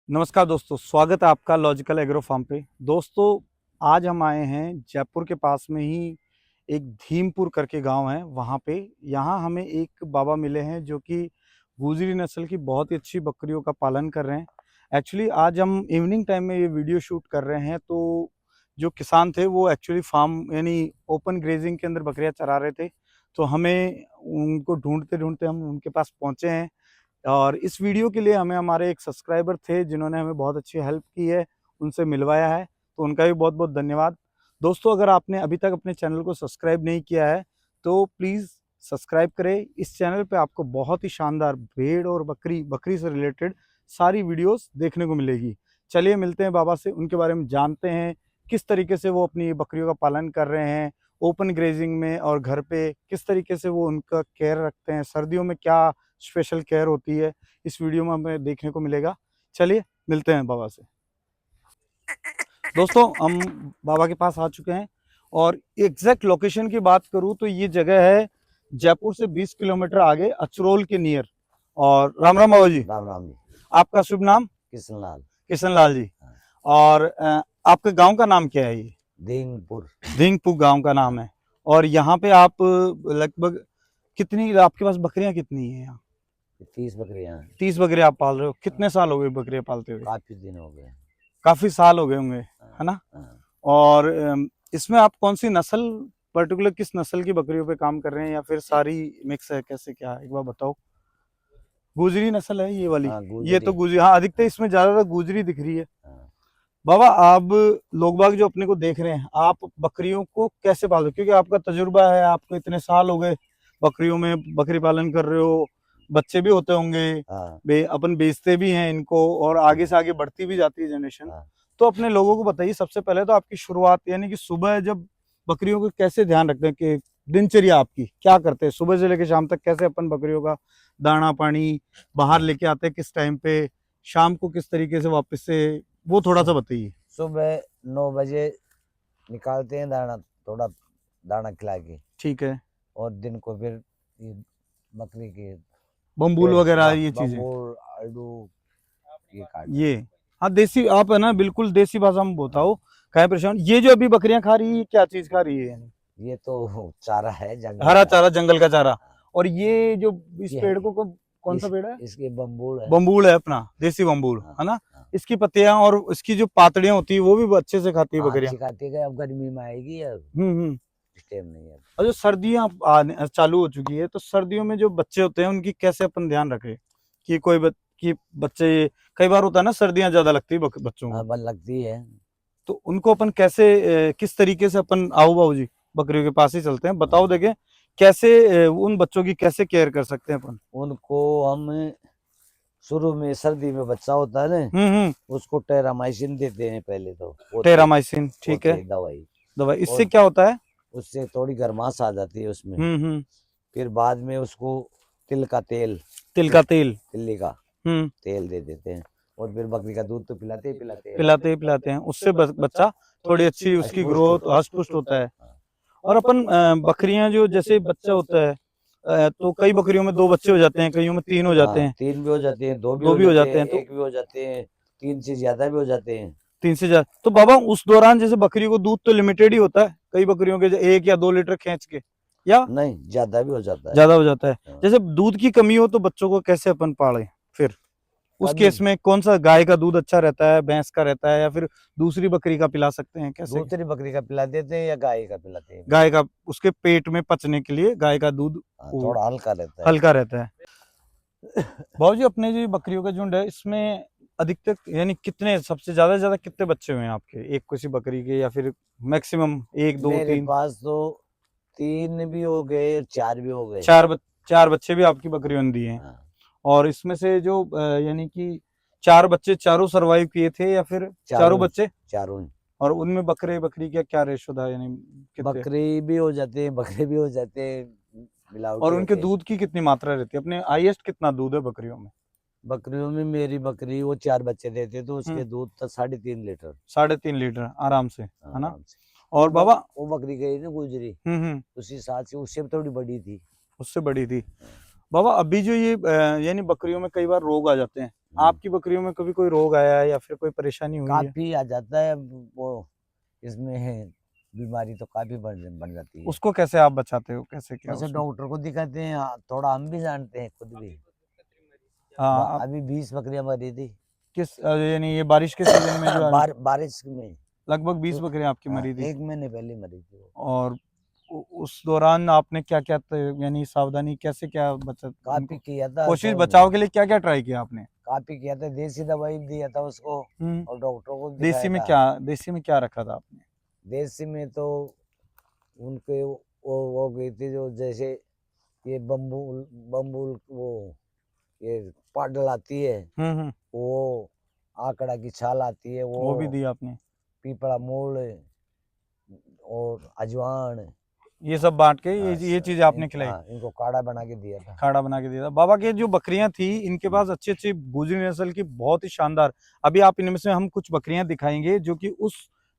नमस्कार दोस्तों, स्वागत है आपका लॉजिकल एग्रो फार्म पे। दोस्तों, आज हम आए हैं जयपुर के पास में ही एक धीमपुर करके गांव है, वहां पे यहाँ हमें एक बाबा मिले हैं जो कि गुजरी नस्ल की बहुत ही अच्छी बकरियों का पालन कर रहे हैं। एक्चुअली आज हम इवनिंग टाइम में ये वीडियो शूट कर रहे हैं, तो जो किसान थे वो एक्चुअली फार्म यानी ओपन ग्रेजिंग के अंदर बकरियां चरा रहे थे, तो हमें उनको ढूंढते ढूंढते हम उनके पास पहुंचे हैं। और इस वीडियो के लिए हमें हमारे एक सब्सक्राइबर थे जिन्होंने हमें बहुत अच्छी हेल्प की है, उनसे मिलवाया है, तो उनका भी बहुत बहुत धन्यवाद। दोस्तों, अगर आपने अभी तक अपने चैनल को सब्सक्राइब नहीं किया है तो प्लीज़ सब्सक्राइब करें। इस चैनल पे आपको बहुत ही शानदार भेड़ और बकरी से रिलेटेड सारी वीडियोस देखने को मिलेगी। चलिए मिलते हैं बाबा से, उनके बारे में जानते हैं, किस तरीके से वो अपनी बकरियों का पालन कर रहे हैं ओपन ग्रेजिंग में, और घर पे किस तरीके से वो उनका केयर रखते हैं, सर्दियों में क्या स्पेशल केयर होती है, इस वीडियो में हमें देखने को मिलेगा। चलिए मिलते हैं बाबा से। दोस्तों, हम बाबा के पास आ चुके हैं और एग्जैक्ट लोकेशन की बात करूं तो ये जगह है जयपुर से 20 किलोमीटर आगे अचरोल के नियर। और राम राम बाबा जी। राम राम जी। आपका शुभ नाम? किशनलाल। किशनलाल जी। हाँ। और आपके गांव का नाम क्या है? ये दींगपुर। धींगपुर गांव का नाम है। और यहाँ पे आप लगभग कितनी, आपके पास बकरियां कितनी है यहाँ? 30 बकरियां। 30 बकरियां आप पाल रहे हो। कितने साल हो गए बकरियां पालते हुए? काफी दिन हो गए। काफी साल हो गए होंगे, है ना? हाँ। और इसमें आप कौन सी नस्ल, पर्टिकुलर किस नस्ल की बकरियों पे काम कर रहे हैं, या फिर सारी मिक्स है, कैसे क्या है, एक बार बताओ। गुजरी नस्ल है ये वाली? हाँ, ये तो गुजरी, हाँ, अधिकतर इसमें ज्यादातर गुजरी दिख रही है। हाँ। बाबा, आप लोग बाग जो अपने को देख रहे हैं, आप बकरियों को कैसे पाल रहे हो? क्योंकि आपका तजुर्बा है, आपको इतने साल हो गए बकरियों में, बकरी पालन कर रहे हो, बच्चे भी होते होंगे, हाँ। अपन बेचते भी हैं इनको, और आगे से आगे बढ़ती भी जाती है जनरेशन। हाँ। तो अपने लोगों को बताइए सबसे पहले तो आपकी शुरुआत, यानी कि सुबह जब बकरियों को कैसे ध्यान रखते हैं, कि दिनचर्या आपकी क्या करते हैं, सुबह से लेकर शाम तक कैसे अपन बकरियों का दाना पानी बाहर लेके आते हैं, किस टाइम पे, शाम को किस तरीके से वापस से, वो थोड़ा सा बताइए। सुबह 9 बजे निकालते हैं दाना, थोड़ा दाना खिला के। ठीक है। और दिन को फिर ये बकरी के बम्बूल वगैरह ये चीजें, बम्बूर, आलू ये काट। ये, हाँ, देसी आप है ना, बिल्कुल देसी भाषा में बताओ, क्या परेशान। ये जो अभी बकरियां खा रही है, क्या चीज खा रही है यानी? ये तो चारा है, जंगल हरा का। चारा, जंगल का चारा। और ये जो इस ये पेड़ को कौन सा पेड़ है? इसके बम्बूल है। बम्बूल है अपना, देसी बम्बूल, हाँ। है ना? हाँ। इसकी पत्तियां और इसकी जो पातड़ियां होती है वो भी अच्छे से खाती है हाँ, बकरियां। अच्छी खाती है। अब गर्मी में आएगी, अब हम्म। इस टाइम नहीं है। और जो सर्दियां चालू हो चुकी है, तो सर्दियों में जो बच्चे होते हैं उनकी कैसे अपन ध्यान रखें, कि कि बच्चे, कई बार होता है ना सर्दियां ज्यादा लगती है बच्चों हाँ, को, बल लगती है। तो उनको अपन कैसे, किस तरीके से अपन, आओ बाबू जी बकरियों के पास ही चलते हैं, बताओ देखें कैसे उन बच्चों की कैसे केयर कर सकते हैं अपन। उनको हम शुरू में, सर्दी में बच्चा होता है ना, हम्म। उसको टेरामाइसिन देते हैं पहले तो। टेरामाइसिन, ठीक है, दवाई। दवाई, इससे और क्या होता है? उससे थोड़ी गर्माश आ जाती है उसमें। हम्म। फिर बाद में उसको तिल का तेल, तिल का तेल, तिल्ली का हम्म, तेल दे देते हैं। और फिर बकरी का दूध तो पिलाते ही पिलाते हैं। पिलाते हैं, उससे बच्चा थोड़ी अच्छी उसकी हष्ट-पुष्ट ग्रोथ, होता है। हष्ट पुष्ट होता है। हाँ। और अपन बकरियां जो, जैसे बच्चा होता है, तो कई बकरियों में 2 बच्चे हो जाते हैं, कईयों में 3 हो जाते हाँ, हैं, 3 भी हो जाते हैं, 2 भी 2 हो भी हो जाते जाते हैं, हैं, तो 1 भी हो जाते हैं, 3 से ज्यादा भी हो जाते हैं। 3 से ज्यादा, तो बाबा उस दौरान जैसे बकरी को दूध तो लिमिटेड ही होता है, कई बकरियों के 1 या 2 लीटर खींच के, या नहीं, ज्यादा भी हो जाता है। ज्यादा हो जाता है। हाँ। जैसे दूध की कमी हो तो बच्चों को कैसे अपन पालें फिर? उस कमी केस में कौन सा, गाय का दूध अच्छा रहता है, भैंस का रहता है, या फिर दूसरी बकरी का पिला सकते हैं, कैसे? दूसरी बकरी का पिला देते हैं या गाय का पिलाते हैं। गाय का, उसके पेट में पचने के लिए गाय का दूध हाँ, वो थोड़ा हल्का रहता है। हल्का रहता है। भाव जी, अपने जो बकरियों का झुंड है, इसमें अधिकतर यानी कितने, सबसे ज्यादा कितने बच्चे हुए हैं आपके, एक किसी बकरी के, या फिर मैक्सिमम 1 2 मेरे 3? पास तो 3 भी हो गए, 4 भी हो गए। 4 बच्चे भी आपकी बकरियों ने दिए हैं। हाँ, और इसमें से जो यानी कि 4 बच्चे चारों सरवाइव किए थे, या फिर चारों बच्चे? चारों ही। और उनमें बकरे बकरी का क्या रेशो था, यानी कितने? बकरी भी हो जाते हैं, बकरे भी हो जाते हैं, और मिलावटी उनके होते हैं। दूध की कितनी मात्रा रहती है अपने, हाईएस्ट कितना दूध है बकरियों में? बकरियों में मेरी बकरी वो 4 बच्चे देते तो उसके हम्म, दूध था 3.5 लीटर। 3.5 लीटर आराम से, हाँ, है ना? आराम से। और बाबा, वो बकरी गई ना गुजरी, उसी साल से, उससे भी थोड़ी बड़ी थी। उससे बड़ी थी। बाबा, अभी जो ये यानी बकरियों में कई बार रोग आ जाते हैं, आपकी बकरियों में कभी कोई रोग आया है या फिर कोई परेशानी हुई है? काफी आ जाता है वो, इसमें है बीमारी तो काफी बन जाती है। उसको कैसे आप बचाते हो, कैसे क्या वैसे उसमें? डॉक्टर को दिखाते हैं, थोड़ा हम भी जानते हैं खुद भी। हाँ, अभी 20 बकरियां मरी थी यानी ये बारिश के सीजन में जो बारिश में। लगभग 20 बकरियां आपकी हाँ, मरी थी। 1 महीने पहले मरी थी वो। और उस दौरान आपने क्या क्या यानी सावधानी कैसे क्या बचत काफी किया था कोशिश तो, बचाव के लिए क्या क्या ट्राई किया आपने? काफी किया था, देसी दवाई भी दिया था उसको और डॉक्टरों को देसी दिखाया में था। क्या, देसी में क्या रखा था आपने? देसी में तो उनके वो गई थी जो, जैसे ये बम्बूल बम्बूल वो ये पाडल आती है, वो आकड़ा की छाल आती है, वो भी वो दिया आपने? पीपड़ा मूल और अजवान, ये सब बांट के ये चीज आपने खिलाई? इनको काढ़ा बना के दिया था। खाड़ा बना के दिया था। बाबा के जो बकरियां थी इनके पास अच्छी अच्छी गुजरी नस्ल की बहुत ही शानदार, अभी आप इनमें से हम कुछ बकरियां दिखाएंगे जो कि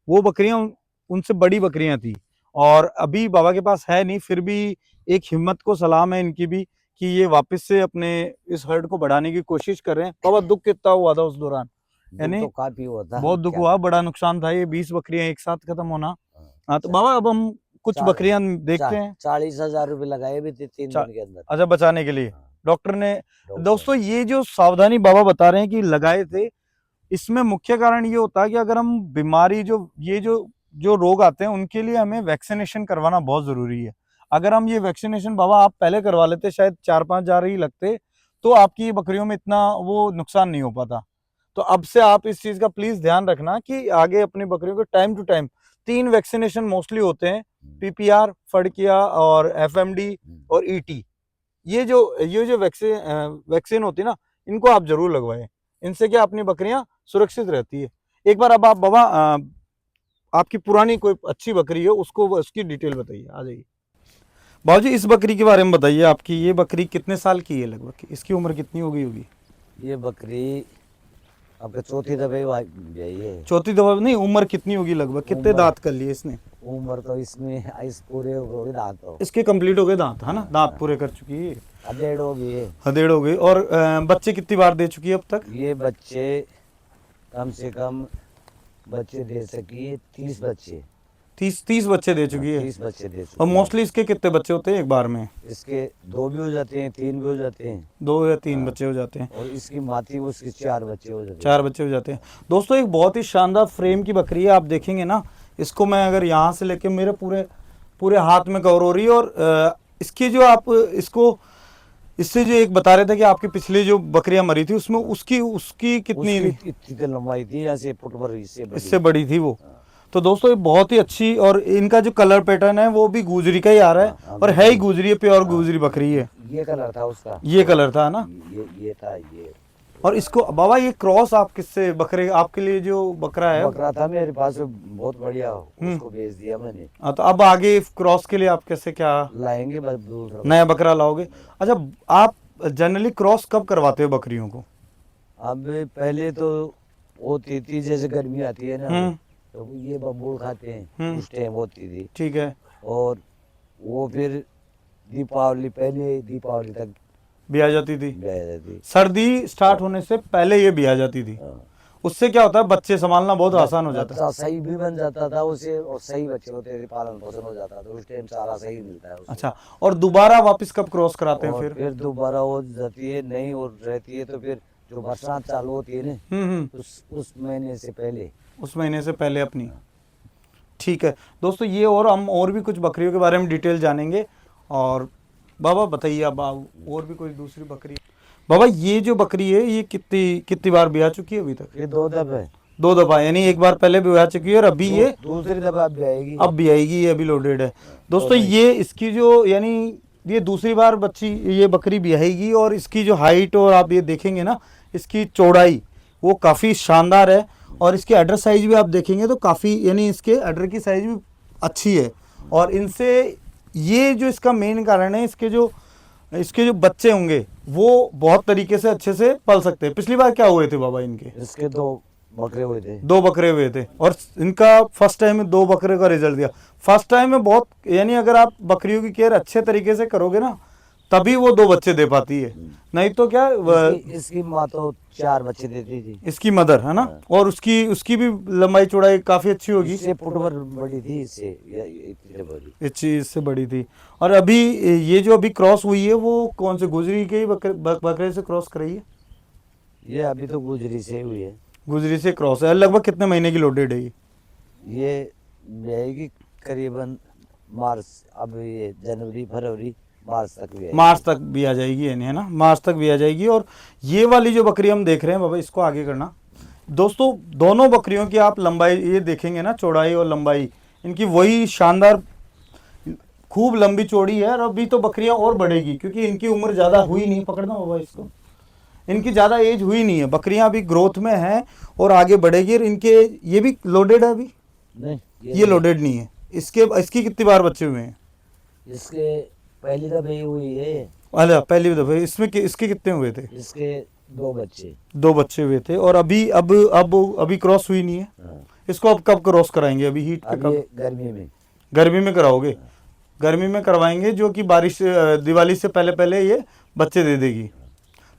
वो बकरियां उनसे बड़ी बकरियां थी और अभी बाबा के पास है नहीं, फिर भी एक हिम्मत को सलाम है इनकी भी कि ये वापस से अपने इस हर्ड को बढ़ाने की कोशिश कर रहे हैं। बाबा दुख कितना हुआ था उस दौरान? यानी तो काफी हुआ था, बहुत दुख हुआ, बड़ा नुकसान था, ये 20 बकरियां एक साथ खत्म होना। हाँ तो बाबा अब हम कुछ बकरियां देखते हैं। 40,000 रुपए लगाए भी थे 3 दिन के अंदर। अच्छा, बचाने के लिए डॉक्टर ने। डॉक्टर। दोस्तों ये जो सावधानी बाबा बता रहे हैं कि लगाए थे, इसमें मुख्य कारण ये होता है कि अगर हम बीमारी जो रोग आते हैं उनके लिए हमें वैक्सीनेशन करवाना बहुत जरूरी है। अगर हम ये वैक्सीनेशन बाबा आप पहले करवा लेते, शायद 4-5 हजार ही लगते, तो आपकी बकरियों में इतना वो नुकसान नहीं हो पाता। तो अब से आप इस चीज का प्लीज ध्यान रखना कि आगे अपनी बकरियों को time to time 3 vaccination mostly होते हैं, पीपीआर, फड़किया और एफएमडी और ईटी। ये जो वैक्सीन होती है ना, इनको आप जरूर लगवाएं। इनसे क्या अपनी बकरियां सुरक्षित रहती है। एक बार अब आप बाबा आपकी पुरानी कोई अच्छी बकरी है उसको उसकी डिटेल बताइए, आ जाइए। बाबू जी इस बकरी के बारे में बताइए, आपकी ये बकरी कितने साल की है लगभग, इसकी उम्र कितनी हो गई होगी? ये बकरी अब चौथी दफे ब्याई है। चौथी दफा नहीं, उम्र कितनी होगी लगभग, कितने दांत कर लिए इसने? उम्र तो इसमें इस पूरे हो गए दांत, तो इसके कंप्लीट हो गए दांत, है ना? दांत पूरे कर चुकी है, अधेड़ हो गई है। अधेड़ हो गई। और बच्चे कितनी बार दे चुकी है अब तक? ये बच्चे कम से कम बच्चे दे सकी है, 30 बच्चे, 30 बच्चे दे चुकी है। 30 बच्चे दे चुकी और है। मोस्टली इसके कितने बच्चे होते हैं एक बार में? इसके 2 भी हो जाते हैं, 3 भी हो जाते हैं, 2 या 3 बच्चे हो जाते हैं। और इसकी माती उसके 4 बच्चे हो जाते हैं। 4 बच्चे हो जाते हैं। दोस्तों एक बहुत ही शानदार फ्रेम की बकरी है, आप देखेंगे ना, इसको मैं अगर यहाँ से लेके मेरे पूरे हाथ में कवर हो रही है। और इसकी जो आप इससे जो एक बता रहे थे कि आपकी पिछली जो बकरियां मरी थी उसमें उसकी कितनी इतनी तो लंबाई थी, ऐसे फुट भर इससे बड़ी थी वो। तो दोस्तों ये बहुत ही अच्छी, और इनका जो कलर पैटर्न है वो भी गुजरी का ही आ रहा है, और है ही गुजरी है, प्योर गुजरी बकरी है। ये कलर था उसका, ये कलर था ना, ये था ये। और इसको बाबा ये क्रॉस आप किससे बकरे, आपके लिए जो बकरा है? बकरा था मेरे पास बहुत बढ़िया, उसको बेच दिया मैंने। हाँ तो अब आगे क्रॉस के लिए आप कैसे क्या लाएंगे? बस दूसरा नया बकरा लाओगे? अच्छा, आप जनरली क्रॉस कब करवाते हो बकरियों को? अब पहले तो होती थी, जैसे गर्मी आती है ना, तो ये बम्बूल खाते हैं, उस टाइम होती थी। ठीक है। और वो फिर दीपावली तक भी आ जाती थी, भी आ जाती। सर्दी स्टार्ट होने से पहले ये भी आ जाती थी। उससे क्या होता है, बच्चे संभालना बहुत आसान हो जाता है। सही भी बन जाता था उसे, और सही बच्चे होते थे, पालन पोषण हो जाता था, उस टाइम सारा सही मिलता है उसे। अच्छा, और दोबारा वापस कब क्रॉस कराते हैं फिर दोबारा हो जाती है, नहीं और रहती है तो फिर जो बरसात चालू होती है ना, उस महीने से पहले, उस महीने से पहले अपनी। ठीक है दोस्तों, ये और हम और भी कुछ बकरियों के बारे में डिटेल जानेंगे। और बाबा बताइए अब और भी कोई दूसरी बकरी? बाबा ये जो बकरी है ये कितनी बार ब्याह चुकी है अभी तक? ये 2 दफे। 2 दफा, यानी एक बार पहले भी ब्याह चुकी है और अभी ये दूसरी दफा अब आएगी। अब भी आएगी, ये अभी लोडेड है। दोस्तों ये इसकी जो यानी ये दूसरी बार ये बकरी ब्याहेगी, और इसकी जो हाइट और आप ये देखेंगे ना, इसकी चौड़ाई वो काफ़ी शानदार है। और इसके अडर साइज भी आप देखेंगे तो काफ़ी, यानी इसके अडर की साइज भी अच्छी है। और इनसे ये जो इसका मेन कारण है, इसके जो बच्चे होंगे वो बहुत तरीके से अच्छे से पल सकते हैं। पिछली बार क्या हुए थे बाबा इनके? इसके 2 बकरे हुए थे। 2 बकरे हुए थे, और इनका फर्स्ट टाइम में 2 बकरे का रिजल्ट दिया। फर्स्ट टाइम में बहुत, यानी अगर आप बकरियों की केयर अच्छे तरीके से करोगे ना, तभी वो 2 बच्चे दे पाती है, नहीं तो क्या इसकी माँ तो 4 बच्चे देती थी। इसकी मदर है ना। हाँ। और उसकी उसकी भी लंबाई चौड़ाई काफी अच्छी होगी, इससे फुट भर बड़ी थी, इससे इतनी बड़ी। इस चीज से बड़ी थी। और अभी ये जो अभी क्रॉस हुई है वो कौन से गुजरी के बकरे से क्रॉस कराई है? ये अभी तो गुजरी से हुई है। गुजरी से क्रॉस है। लगभग कितने महीने की लोडेड है ये रहेगी करीबन मार्च, अब ये जनवरी फरवरी मार्च तक भी आएगी। मार्च तक भी आ जाएगी यानी, है ना, मार्च तक भी आ जाएगी। और ये वाली जो बकरी हम देख रहे हैं बाबा, इसको आगे करना दोस्तों, दोनों बकरियों की आप लंबाई ये देखेंगे ना, चौड़ाई और लंबाई इनकी वही शानदार, खूब लंबी चौड़ी है। और अभी तो बकरियां और बढ़ेगी क्योंकि इनकी उम्र ज़्यादा हुई नहीं। पकड़ना बाबा इसको, इनकी ज़्यादा एज हुई नहीं है, बकरियां अभी ग्रोथ में हैं और आगे बढ़ेगी। और इनके ये भी लोडेड है अभी? नहीं, ये लोडेड नहीं है। इसकी कितनी बार बच्चे हुए हैं? इसके पहली दफे हुई है। अरे पहली दफे इसमें इसके कितने हुए थे? इसके 2 बच्चे। 2 बच्चे हुए थे। और अभी क्रॉस हुई नहीं है। हाँ। इसको अब कब क्रॉस कराएंगे? अभी हीट पे अभी कब? गर्मी में। गर्मी में कराओगे? गर्मी में करवाएंगे, जो कि बारिश दिवाली से पहले पहले ये बच्चे दे देगी।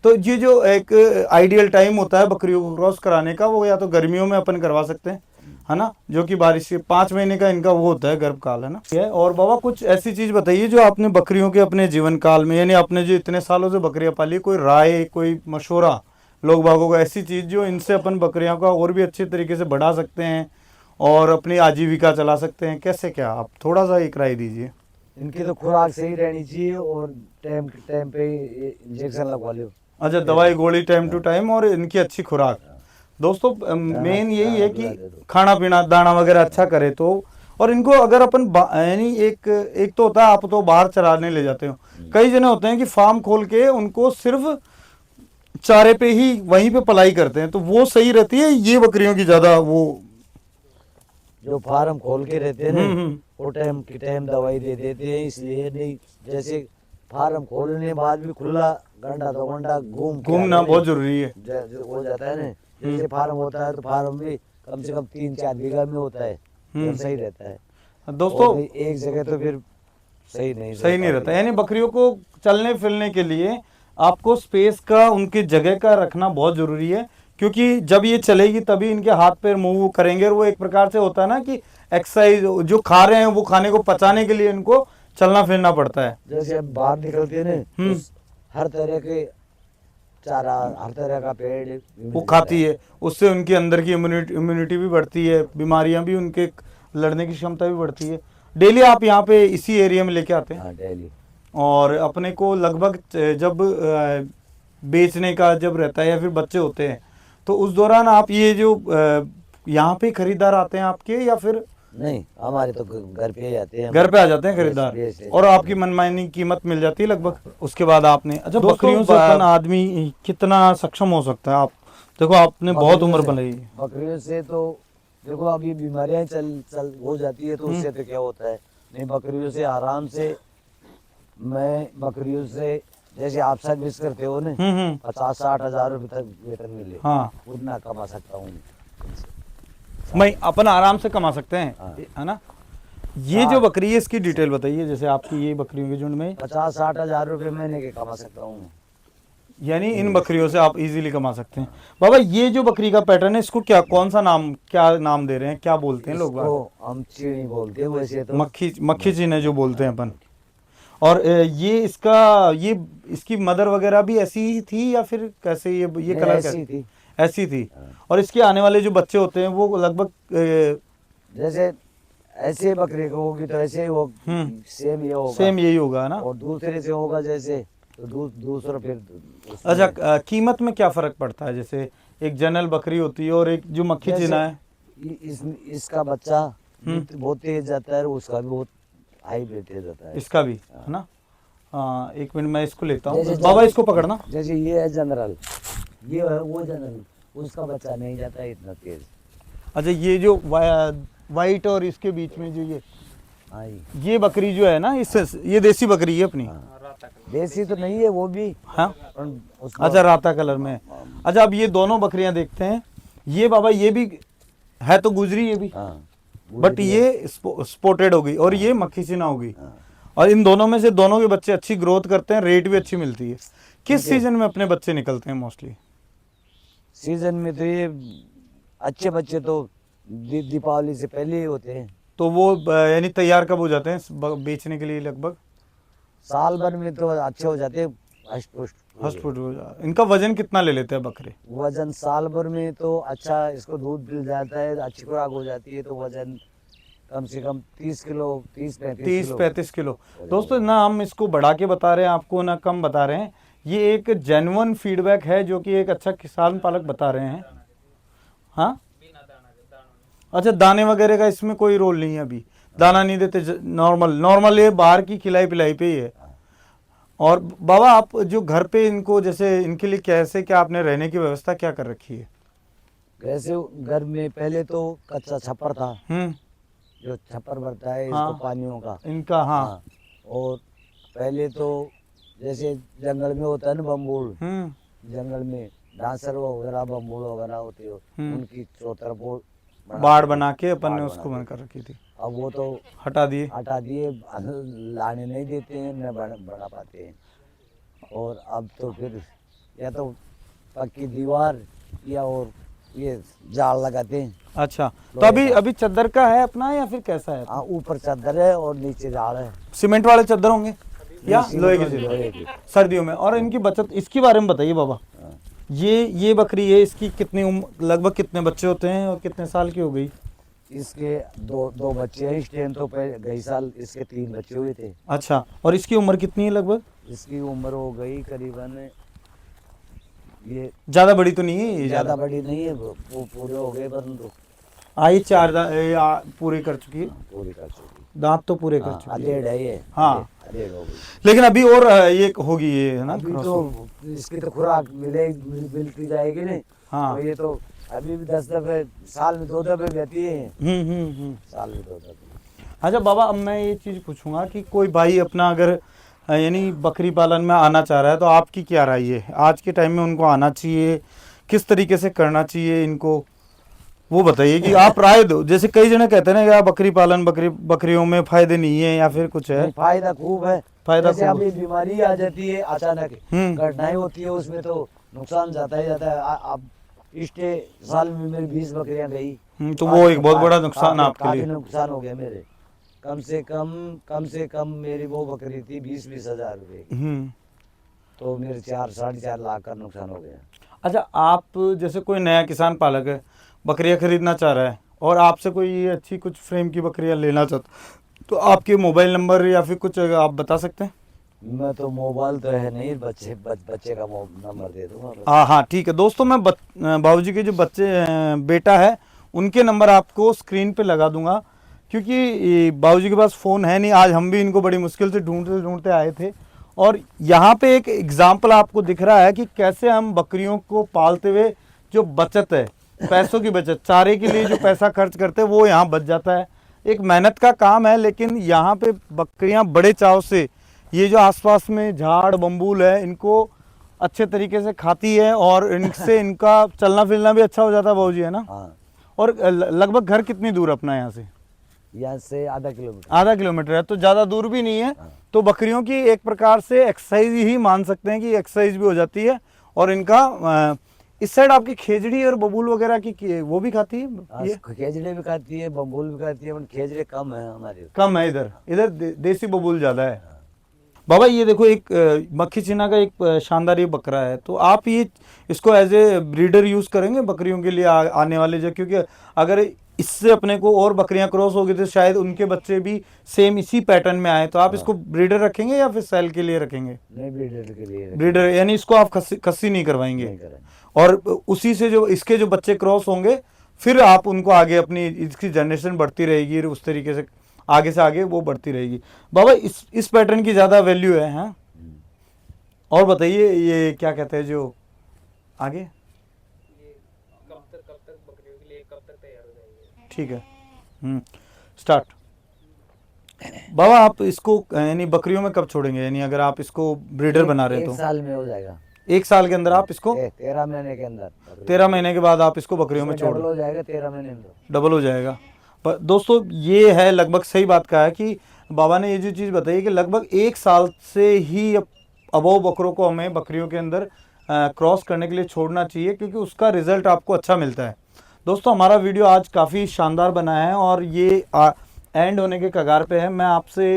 तो ये जो एक आइडियल टाइम होता है बकरियों को क्रॉस कराने का, वो या तो गर्मियों में अपन करवा सकते हैं, है ना, जो कि बारिश से 5 महीने का इनका वो होता है गर्भकाल, है ना। और बाबा कुछ ऐसी चीज बताइए जो आपने बकरियों के अपने जीवन काल में, यानी आपने जो इतने सालों से बकरियां पाली, कोई राय, कोई मशवरा लोग बागों का, ऐसी चीज जो इनसे अपन बकरियों का और भी अच्छे तरीके से बढ़ा सकते हैं और अपनी आजीविका चला सकते हैं, कैसे क्या? आप थोड़ा सा एक राय दीजिए। इनकी तो खुराक सही रहनी चाहिए और टाइम पे इंजेक्शन लगवा लो। अच्छा, दवाई गोली टाइम टू टाइम और इनकी अच्छी खुराक। दोस्तों मेन यही है कि खाना पीना दाना वगैरह अच्छा करे तो। और इनको अगर अपन यानी एक तो होता है आप तो बाहर चराने ले जाते हो, कई जने होते हैं कि फार्म खोल के उनको सिर्फ चारे पे ही वहीं पे पलाई करते हैं, तो वो सही रहती है ये बकरियों की ज्यादा वो? जो फार्म खोल के रहते हैं ना, वो टाइम की टाइम दवाई दे देते हैं, इसलिए नहीं। जैसे फार्म खोलने के बाद भी खुला घंटा 2 घंटा घूमना बहुत जरूरी है। हो जाता है ना। जैसे फार्म होता है तो फार्म भी कम से कम 3-4 बीघा में होता है, तो सही रहता है। दोस्तों एक जगह तो फिर सही नहीं रहता, यानी बकरियों को चलने फिरने के लिए आपको स्पेस का, उनकी जगह का रखना बहुत जरूरी है, क्योंकि जब ये चलेगी तभी इनके हाथ पैर मूव करेंगे। और वो एक प्रकार से होता है ना कि एक्सरसाइज, जो खा रहे हैं वो खाने को पचाने के लिए इनको चलना फिरना पड़ता है। जैसे अब बाहर निकलते हैं ना, हर तरह के चारा, हर तरह का पेड़ वो खाती है, उससे उनके अंदर की इम्यूनिटी भी बढ़ती है, बीमारियां भी, उनके लड़ने की क्षमता भी बढ़ती है। डेली आप यहाँ पे इसी एरिया में लेके आते हैं? हाँ, डेली। और अपने को लगभग जब बेचने का जब रहता है या फिर बच्चे होते हैं, तो उस दौरान आप ये जो यहाँ पे खरीदार आते हैं आपके, या फिर? नहीं, हमारे तो घर पे ही आते हैं। घर पे आ जाते हैं खरीदार और आपकी मनमानी कीमत मिल जाती है लगभग, उसके बाद आपने। अच्छा, बकरियों से अपन आदमी कितना सक्षम हो सकता है? आप देखो, आपने बहुत उम्र बनाई है। बकरियों से तो देखो अभी बीमारियां चल हो जाती है, तो उससे तो क्या होता है। नहीं, बकरियों से आराम से, मैं बकरियों से जैसे आप सर्विस करते हो ना, 50-60 हजार रुपए तक वेतन मिले, हाँ, उतना कमा सकता हूँ मैं अपन आराम से कमा सकते हैं, हाँ। है ना। ये जो बकरी है इसकी डिटेल बताइए, जैसे आपकी ये बकरियों के झुंड में 50-60 हजार रुपए महीने के कमा सकता हूँ, यानी इन बकरियों से आप इजीली कमा सकते हैं। बाबा ये जो बकरी का पैटर्न है, इसको क्या, कौन सा नाम, क्या नाम दे रहे हैं, क्या बोलते हैं लोग? हम चीनी बोलते हैं वैसे तो। मक्खी चीनी जो बोलते हैं अपन। और ये इसकी मदर वगैरह भी ऐसी ही थी या फिर कैसे? ये कलर ऐसी थी। और इसके आने वाले जो बच्चे होते हैं वो लगभग जैसे ऐसे बकरे को होगी तो ऐसे ही सेम यही होगा ना। और दूसरे से होगा जैसे तो दूसरा फिर। अच्छा, कीमत में क्या फर्क पड़ता है? जैसे एक जनरल बकरी होती है और एक जो मक्खी चीना है, इसका बच्चा बहुत तेज जाता है, उसका भी बहुत हाई तेज जाता है, इसका भी, है ना। एक मिनट मैं इसको लेता हूँ बाबा, इसको पकड़ना। जैसे ये है जनरल, ये है वो जनरल, उसका बच्चा नहीं जाता है इतना तेज। अच्छा, ये जो वाइट और इसके बीच में जो ये बकरी जो है ना, इससे ये देसी बकरी है अपनी? देसी तो नहीं है वो भी। हाँ, अच्छा, राता कलर में। अच्छा, अब ये दोनों बकरियां देखते हैं। ये बाबा ये भी है तो गुजरी, ये भी, बट ये स्पॉटेड हो गई और ये मक्खी चीना हो गई। और इन दोनों में से दोनों के बच्चे अच्छी ग्रोथ करते हैं, रेट भी अच्छी मिलती है। किस इनके सीजन में अपने बच्चे निकलते हैं मोस्टली? सीजन में तो ये अच्छे बच्चे तो दीपावली से पहले ही होते हैं। तो वो यानी तैयार कब हो जाते हैं बेचने के लिए? लगभग साल भर में तो अच्छे हो जाते हैं, हष्ट पुष्ट पूरे। हॉस्पिटल हो जाते। इनका वजन कितना ले लेते हैं बकरे? वजन साल भर में तो अच्छा इसको दूध मिल जाता है, अच्छी खुराक हो जाती है, तो वजन कम से कम 30 किलो 30-35 किलो। दोस्तों ना हम इसको बढ़ा के बता रहे हैं आपको, ना कम बता रहे हैं। ये एक जेन्युइन फीडबैक है जो कि एक अच्छा किसान पालक बता रहे हैं। हाँ, अच्छा, दाने वगैरह का इसमें कोई रोल नहीं है, अभी दाना नहीं देते, नॉर्मल ये बाहर की खिलाई पिलाई पे ही है। और बाबा आप जो घर पे इनको, जैसे इनके लिए कैसे क्या आपने रहने की व्यवस्था क्या कर रखी है? वैसे घर में पहले तो कच्चा छप्पर था, जो छप्पर भरता है हाँ, इसको पानियों का इनका, हाँ, हाँ। और पहले तो जैसे जंगल में होता है ना बम्बूल, जंगल में डांसर वगैरह बम्बूल वगैरह होती हो, उनकी चौतरफ वो बाड़ बना के अपन ने उसको बंद कर रखी थी। अब वो तो हटा दिए। लाने नहीं देते हैं, न बना पाते हैं। और अब तो फिर या तो पक्की दीवार या और ये जाल लगाते हैं। अच्छा, तो अभी चद्दर का है अपना या फिर कैसा है? हाँ, ऊपर चादर है और नीचे जाल है। सीमेंट वाले चद्दर होंगे या लोहे लोहे के की। सर्दियों में? और इनकी बचत, इसके बारे में बताइए बाबा। ये बकरी है, इसकी कितनी उम्र, लगभग कितने बच्चे होते हैं और कितने साल की हो गई? इसके दो बच्चे हैं इस टाइम, तो गई साल इसके 3 बच्चे हुए थे। अच्छा, और इसकी उम्र कितनी है लगभग? इसकी उम्र हो गई करीबन, ये ज्यादा बड़ी तो नहीं है ये? ज्यादा बड़ी नहीं है, वो पूरे हो गए, परंतु ये 4 पूरी कर चुकी है, पूरी कर चुकी। दांत तो पूरे कर चुकी है। अधेड़ है ये। हाँ, अधेड़ हो गई। लेकिन अभी और ये होगी ये, है ना? अभी तो इसकी तो खुराक मिलती जाएगी नहीं। हाँ, तो ये तो अभी भी 10 दफे साल में 2 दफे बहती है। साल में 2 दफे। अच्छा बाबा, अब मैं ये चीज़ पूछूंगा कि कोई भाई अपना अगर यानी बकरी पालन में आना चाह रहा है, तो आपकी क्या राय है? आज के टाइम में उनको आना चाहिए, किस तरीके से करना चाहिए इनको, वो बताइए कि आप राय दो। जैसे कई जने कहते हैं ना यार बकरी पालन, बकरियों में फायदे नहीं है या फिर कुछ है। फायदा खूब है। फायदा जैसे खूब अभी बीमारी आ जाती है अचानक, घटनाएं होती है, उसमें तो नुकसान जाता ही जाता है। अब पिछले साल में मेरी 20 बकरियां गई, तो वो एक बहुत बड़ा नुकसान आपके लिए। नुकसान हो गया मेरे। कम से कम मेरी वो बकरी थी 20-20 हजार रुपए की, तो मेरे 4-4.5 लाख का नुकसान हो गया। अच्छा, आप जैसे कोई नया किसान पालक है, बकरियां खरीदना चाह रहा है और आपसे कोई अच्छी कुछ फ्रेम की बकरियां लेना चाहता, तो आपके मोबाइल नंबर या फिर कुछ आप बता सकते हैं? मैं तो मोबाइल तो है नहीं, बच्चे का नंबर दे दूंगा। हाँ, ठीक है दोस्तों, मैं बाबूजी के जो बेटा है उनके नंबर आपको स्क्रीन पे लगा दूंगा, क्योंकि बाबूजी के पास फ़ोन है नहीं। आज हम भी इनको बड़ी मुश्किल से ढूंढते ढूंढते आए थे, और यहाँ पे एक एग्जाम्पल आपको दिख रहा है कि कैसे हम बकरियों को पालते हुए जो बचत है, पैसों की बचत, चारे के लिए जो पैसा खर्च करते हैं वो यहाँ बच जाता है। एक मेहनत का काम है, लेकिन यहाँ पे बकरियाँ बड़े चाव से, ये जो आसपास में झाड़ बम्बूल है, इनको अच्छे तरीके से खाती है और इनसे इनका चलना फिरना भी अच्छा हो जाता है बाबूजी, है ना? हाँ। और लगभग घर कितनी दूर अपना यहाँ से? यहाँ से आधा किलोमीटर। आधा किलोमीटर है, तो ज़्यादा दूर भी नहीं है। हाँ। तो बकरियों की एक प्रकार से एक्सरसाइज ही मान सकते हैं कि एक्सरसाइज भी हो जाती है। और इनका इस साइड आपकी खेजड़ी और बबूल वगैरह की वो भी खाती है? ये खेजड़े भी खाती है, बम्बूल भी खाती है, खेजड़े कम है हमारे। कम है इधर देसी बबूल ज़्यादा है। बाबा ये देखो, एक मक्खी चीना का एक शानदार ये बकरा है, तो आप ये इसको एज ए ब्रीडर यूज़ करेंगे बकरियों के लिए आने वाले जो, क्योंकि अगर इससे अपने को और बकरियां क्रॉस होगी तो शायद उनके बच्चे भी सेम इसी पैटर्न में आए, तो आप इसको ब्रीडर रखेंगे या फिर सेल के लिए रखेंगे? नहीं, ब्रीडर के लिए। ब्रीडर यानी इसको आप खस्सी नहीं करवाएंगे, और उसी से जो इसके जो बच्चे क्रॉस होंगे फिर आप उनको आगे अपनी इसकी जनरेशन बढ़ती रहेगी, उस तरीके से आगे वो बढ़ती रहेगी। बाबा इस पैटर्न की ज़्यादा वैल्यू है, हाँ? और बताइए ये क्या कहते हैं जो आगे, ठीक है, स्टार्ट। बाबा आप इसको यानी बकरियों में कब छोड़ेंगे, यानी अगर आप इसको ब्रीडर बना रहे हैं तो? 1 साल में हो जाएगा। 1 साल के अंदर आप इसको 13 महीने के अंदर, 13 महीने के बाद आप इसको बकरियों में छोड़, डबल हो जाएगा 13 महीने में, डबल हो जाएगा। पर दोस्तों ये है लगभग सही बात का है कि बाबा ने ये जो चीज़ बताई कि लगभग 1 साल से ही अबव बकरों को हमें बकरियों के अंदर क्रॉस करने के लिए छोड़ना चाहिए, क्योंकि उसका रिजल्ट आपको अच्छा मिलता है। दोस्तों हमारा वीडियो आज काफ़ी शानदार बना है और ये एंड होने के कगार पे है। मैं आपसे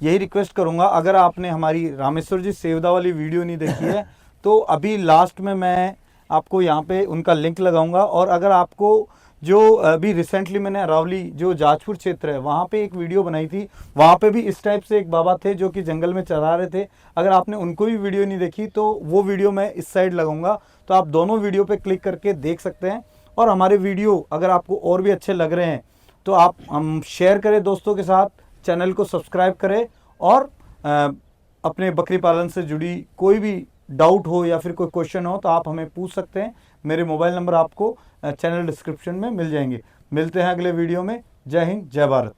यही रिक्वेस्ट करूंगा, अगर आपने हमारी रामेश्वर जी सेवदा वाली वीडियो नहीं देखी है तो अभी लास्ट में मैं आपको यहाँ पे उनका लिंक लगाऊंगा। और अगर आपको जो अभी रिसेंटली मैंने अरावली जो जाजपुर क्षेत्र है वहाँ पे एक वीडियो बनाई थी, वहाँ पे भी इस टाइप से एक बाबा थे जो कि जंगल में चरा रहे थे। अगर आपने उनको भी वीडियो नहीं देखी तो वो वीडियो मैं इस साइड लगाऊंगा, तो आप दोनों वीडियो पे क्लिक करके देख सकते हैं। और हमारे वीडियो अगर आपको और भी अच्छे लग रहे हैं तो आप हम शेयर करें दोस्तों के साथ, चैनल को सब्सक्राइब करें और अपने बकरी पालन से जुड़ी कोई भी डाउट हो या फिर कोई क्वेश्चन हो तो आप हमें पूछ सकते हैं। मेरे मोबाइल नंबर आपको चैनल डिस्क्रिप्शन में मिल जाएंगे। मिलते हैं अगले वीडियो में। जय हिंद, जय भारत।